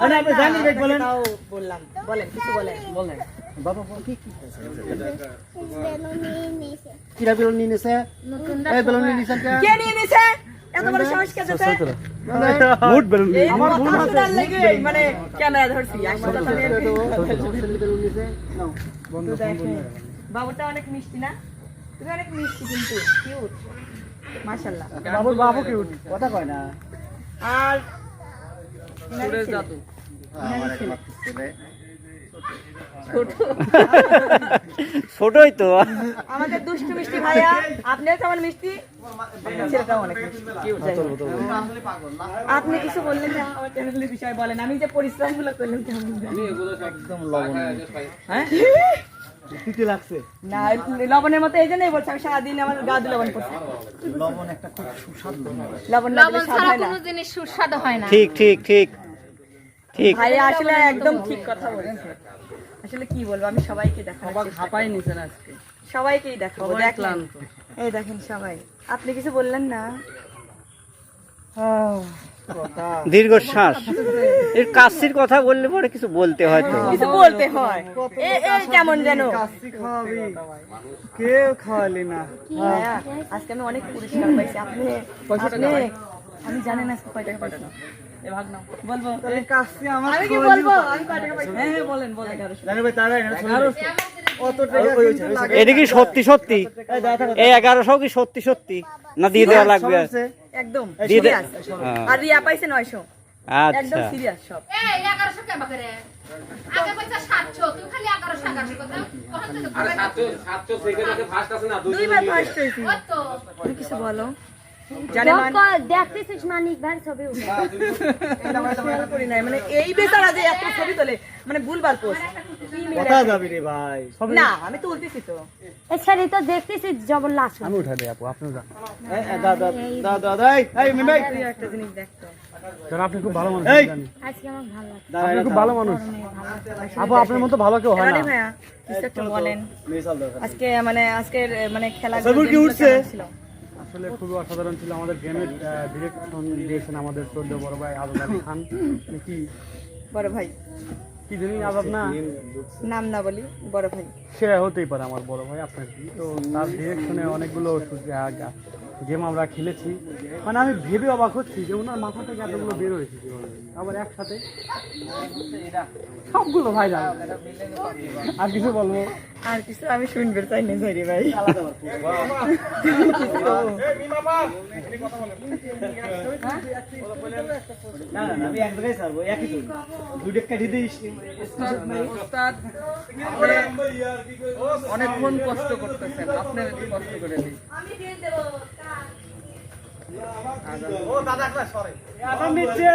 আরে আপনি জানি ভাই বলেন তাও বললাম বলেন কিছু বলেন বাবা কি কিরা বেলুন নিয়ে নিছে এই বেলুন নিয়ে নিছেন কে নিয়ে নিছে এত বড় সাহস কে দিতে মুড বেলুন নিয়ে আমার ভুল আছে লাগে মানে ক্যামেরা ধরছি আসলে বেলুন নিছে নাও বন্ধ বাবুটা অনেক মিষ্টি না তুমি অনেক মিষ্টি কিন্তু কিউট মাশাআল্লাহ বাবু কিউট কথা কয় না আর সুরেশ দাদু ছোটই তো আমাদের দুষ্টু মিষ্টি ভাইয়া আপনিও কেমন মিষ্টি আপনার ছেলেটাও অনেক মিষ্টি আপনি কিছু বললেন না আমার চ্যানেলের বিষয়ে বলেন আমি যে পরিশ্রমগুলো করলাম কেমন একদম লবণ হ্যাঁ তিতে লাগছে না লবণের মতো এই জন্যই বলছি আমি সারাদিন আমার গা দিয়ে লবণ করছি লবণ একটা খুব সুস্বাদু লবণ না দিলে স্বাদ হয় না কোনো জিনিস সুস্বাদু হয় না। ঠিক ঠিক ঠিক ঠিক ভাই আসলে একদম ঠিক কথা বলেছে আসলে কি বলবো আমি সবাইকে দেখাবো হাঁপাই নিছেন আজকে সবাইকেই দেখাবো দেখলাম এই দেখেন সবাই আপনি কিছু বললেন না দীর্ঘশ্বাস এর কাশির কথা বললে পরে কিছু বলতে হয় তো কিছু বলতে হয় এই কেমন যেন কেউ খাওয়ালি না ভাইয়া, আজকে আমি অনেক পুরস্কার পাইছি আপনি আমি জানেন আজকে কয় টাকা পাইছি এ ভাগ নাও বলবো কাশি আমার আমি কি বলবো আমি কয় টাকা পাইছি হ্যাঁ বলেন বলেন জানি ভাই তারা অত টাকা এটা কি সত্যি সত্যি এই 1100 কি সত্যি সত্যি না দিয়ে দেওয়া লাগবে একদম দিয়ে দে- সিরিয়াস হ্যাঁ। আর রিয়া পাইছে 900 একদম আচ্ছা সিরিয়াস সব এই 1100 কেবা করে আগে পয়সা 700 তুই খালি 1100 1100 কথা কখন থেকে আরে 700 সেকেন্ডে ফার্স্ট আছে না দুইবার ফার্স্ট হইছি কত তুমি কিছু বলো জানে মান দেখতেছিস মানিক ভাই ছবি উঠে খেয়াল করি নাই মানে এই বেচারা যে এত ছবি তোলে মানে ভুলবার পোস্ট কথা যাবি রে ভাই না আমি তুলতেছি তো এছাড়াই তো দেখতেছিস জবর লাশ আমি উঠা দেই আপু আপনি যান দাদা এই মিমাই তুই একটা জিনিস দেখতো স্যার আপনি খুব ভালো মানুষ জানি আজকে আমার ভালো লাগছে আপনি খুব ভালো মানুষ আপু আপনার মতো ভালো কেউ হয় না আরে ভাইয়া কিছু একটা বলেন মিসাল দরকার আজকে আজকের মানে খেলা সবুর কি উঠছে? ছিল আসলে খুবই অসাধারণ ছিল আমাদের গেমের ডিরেকশন দিয়েছেন আমাদের শ্রদ্ধ বড় ভাই আজাদ আলী খান কি বড় ভাই কি জানি আজাদ না নাম না বলি বড় ভাই সে হতেই পারে আমার বড় ভাই আপনার কি তো তার ডিরেকশনে অনেকগুলো গেম আমরা খেলেছি মানে আমি ভেবে অবাক হচ্ছি যে ওনার মাথা থেকে এতগুলো বের হয়েছে কিভাবে। আবার একসাথে সবগুলো ভাই জানো আর কিছু বলবো আর কিছু আমি শুনবে চাই না ধরি ভাই না না আমি এক জায়গায় ছাড়বো একই তো দুটো কাটি দিস ওস্তাদ অনেকক্ষণ কষ্ট করতেছেন আপনার একটু কষ্ট করে দিই ও দাদা ক্লাস সরে আবার নিচে